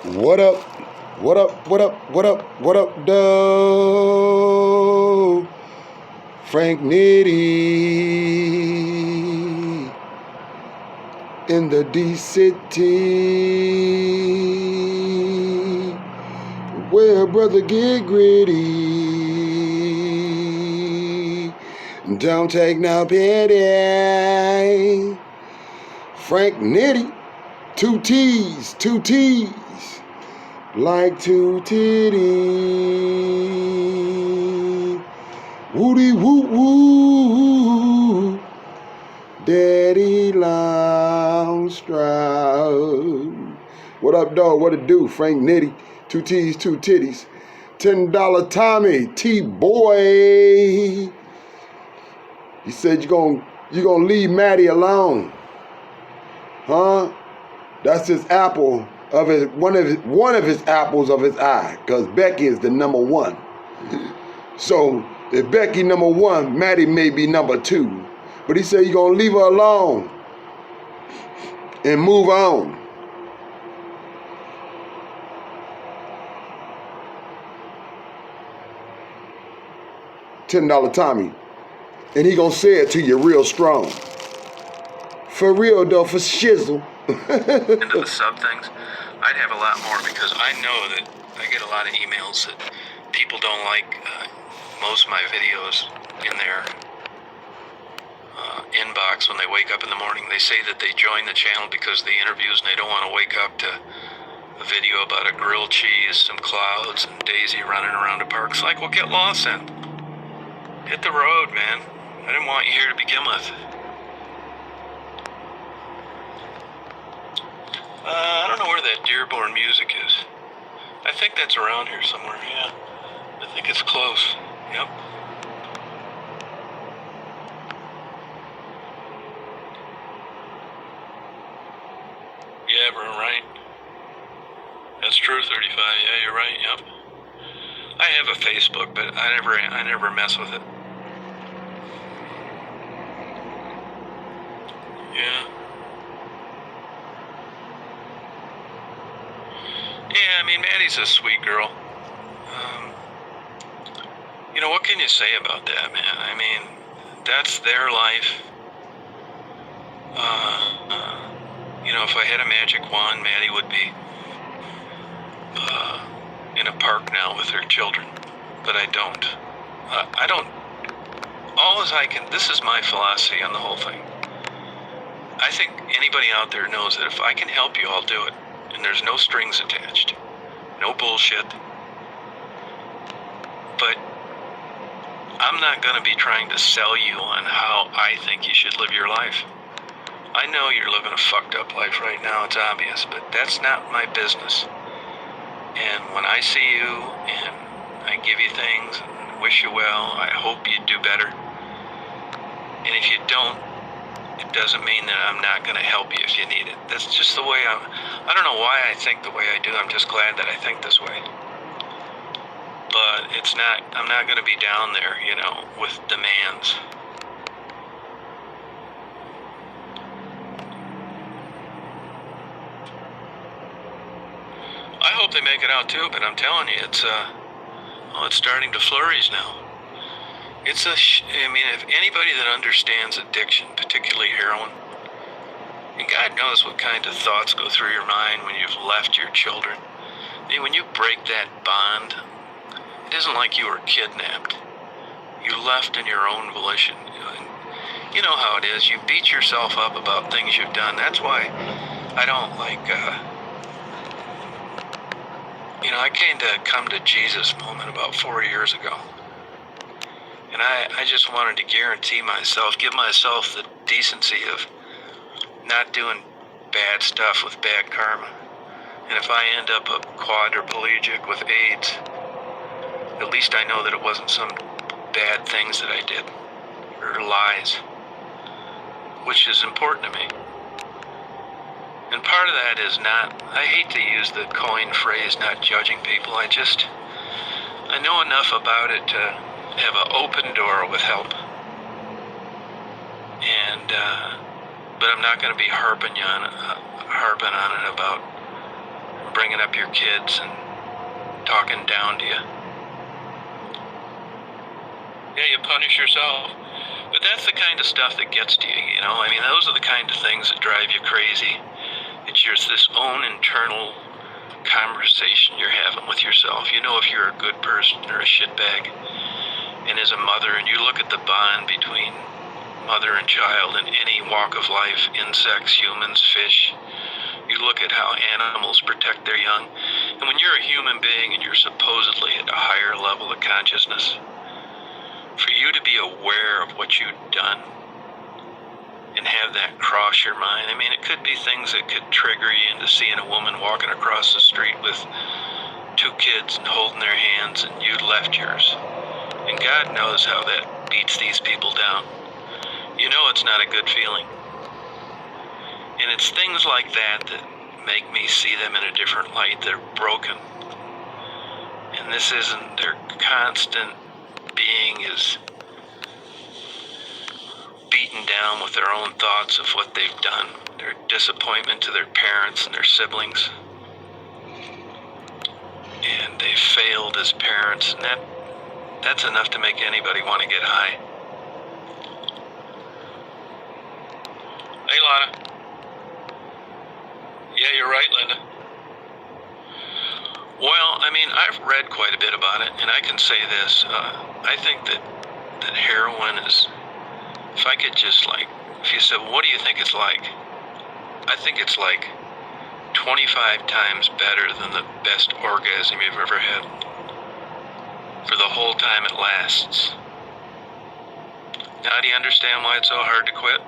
What up? What up? What up? What up? What up, though? Frank Nitty in the D-City, where brother get gritty. Don't take no pity. Frank Nitty, two T's, like two titties. Woody woo woo. Daddy Long Stroud. What up, dog? What it do? Frank Nitty, two T's, two titties. $10 Tommy, T-boy. He said you gonna leave Maddie alone. Huh? That's his apple of his one of his apples of his eye, because Becky is the number one. So if Becky number one, Maddie may be number two. But he said you're gonna leave her alone and move on. $10 Tommy. And he gonna say it to you real strong. For real though, for shizzle. Into the sub things, I'd have a lot more, because I know that I get a lot of emails that people don't like most of my videos in their inbox when they wake up in the morning. They say that they join the channel because of the interviews and they don't want to wake up to a video about a grilled cheese, some clouds, and Daisy running around a park. It's like, well, get lost then. Hit the road, man. I didn't want you here to begin with. I don't know where that Dearborn music is. I think that's around here somewhere, yeah. I think it's close, yep. Yeah, bro, right. That's true, 35, yeah, you're right, yep. I have a Facebook, but I never mess with it. Yeah. Yeah, I mean, Maddie's a sweet girl. You know, what can you say about that, man? I mean, that's their life. You know, if I had a magic wand, Maddie would be in a park now with her children. But I don't. This is my philosophy on the whole thing. I think anybody out there knows that if I can help you, I'll do it. And there's no strings attached. No bullshit. But I'm not going to be trying to sell you on how I think you should live your life. I know you're living a fucked up life right now, it's obvious, but that's not my business. And when I see you and I give you things and wish you well, I hope you do better. And if you don't, it doesn't mean that I'm not going to help you if you need it. That's just the way I don't know why I think the way I do. I'm just glad that I think this way. But I'm not going to be down there, you know, with demands. I hope they make it out too, but I'm telling you, it's starting to flourish now. I mean, if anybody that understands addiction, particularly heroin, and God knows what kind of thoughts go through your mind when you've left your children. I mean, when you break that bond, it isn't like you were kidnapped. You left in your own volition. You know how it is. You beat yourself up about things you've done. That's why I don't like, you know, I came to come to Jesus moment about 4 years ago. And I just wanted to guarantee myself, give myself the decency of not doing bad stuff with bad karma. And if I end up a quadriplegic with AIDS, at least I know that it wasn't some bad things that I did, or lies, which is important to me. And part of that is I hate to use the coined phrase, not judging people. I know enough about it to have an open door with help. And, but I'm not going to be harping on it about bringing up your kids and talking down to you. Yeah, you punish yourself. But that's the kind of stuff that gets to you, you know? I mean, those are the kind of things that drive you crazy. It's just this own internal conversation you're having with yourself. You know if you're a good person or a shitbag. And as a mother, and you look at the bond between mother and child in any walk of life, insects, humans, fish, you look at how animals protect their young. And when you're a human being and you're supposedly at a higher level of consciousness, for you to be aware of what you've done and have that cross your mind, I mean, it could be things that could trigger you into seeing a woman walking across the street with 2 kids and holding their hands, and you left yours. And God knows how that beats these people down. You know it's not a good feeling. And it's things like that that make me see them in a different light. They're broken. And this isn't their constant being is beaten down with their own thoughts of what they've done, their disappointment to their parents and their siblings. And they failed as parents, and that's enough to make anybody want to get high. Hey, Lana. Yeah, you're right, Linda. Well, I mean, I've read quite a bit about it, and I can say this. I think that heroin is, if I could just if you said, what do you think it's like? I think it's like 25 times better than the best orgasm you've ever had. For the whole time it lasts. Now, do you understand why it's so hard to quit?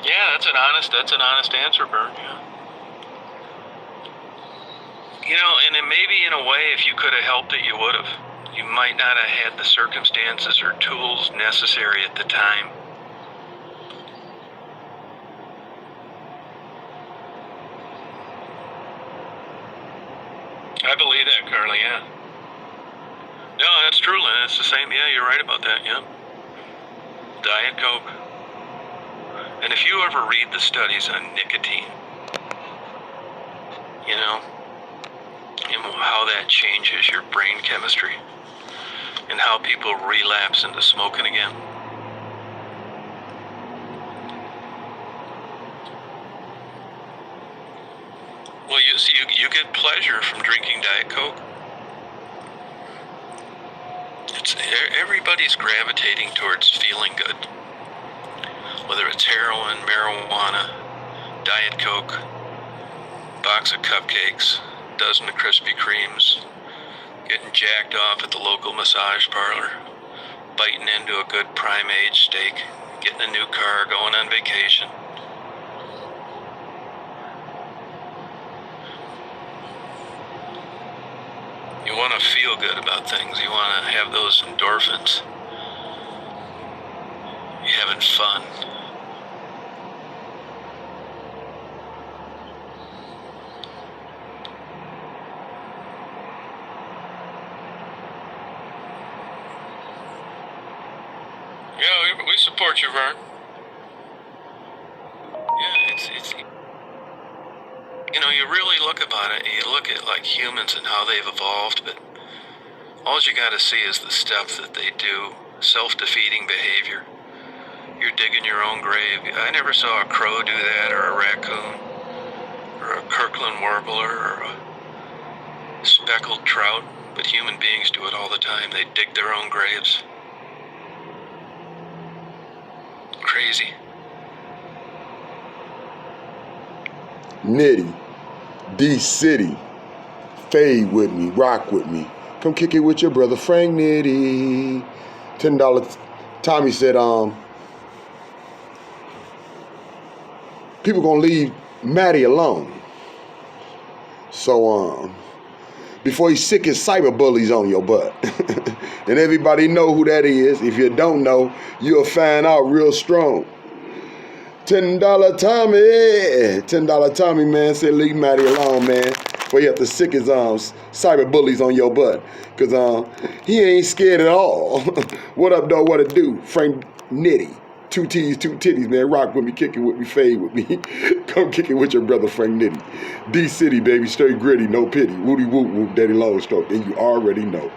Yeah, that's an honest answer, Bert. Yeah. You know, and then maybe in a way, if you could have helped it, you would have. You might not have had the circumstances or tools necessary at the time. I believe that, Carly, yeah. No, that's true, Lynn. It's the same. Yeah, you're right about that, yeah. Diet Coke. And if you ever read the studies on nicotine, you know, and how that changes your brain chemistry and how people relapse into smoking again. Well, you see, you get pleasure from drinking Diet Coke. Everybody's gravitating towards feeling good. Whether it's heroin, marijuana, Diet Coke, box of cupcakes, dozen of Krispy Kremes, getting jacked off at the local massage parlor, biting into a good prime age steak, getting a new car, going on vacation. You want to feel good about things. You want to have those endorphins. You're having fun. Yeah, we support you, Vern. Yeah, it's you know, you really look about it, you look at like humans and how they've evolved, but all you gotta see is the stuff that they do, self-defeating behavior. You're digging your own grave. I never saw a crow do that, or a raccoon, or a Kirkland warbler, or a speckled trout, but human beings do it all the time. They dig their own graves. Crazy. Nitty, D-City, fade with me, rock with me. Come kick it with your brother Frank Nitty. $10. Tommy said, people gonna leave Maddie alone. So, before he sick his cyber bullies on your butt. And everybody know who that is. If you don't know, you'll find out real strong. $10 Tommy. $10 Tommy, man, said leave Maddie alone, man. Before you have to sick his cyber bullies on your butt. Because he ain't scared at all. What up, though? What it do? Frank Nitty. 2 T's, 2 titties, man. Rock with me, kick it with me, fade with me. Come kick it with your brother Frank Nitty. D City, baby, straight gritty, no pity. Woody whoop whoop, daddy long stroke. And you already know.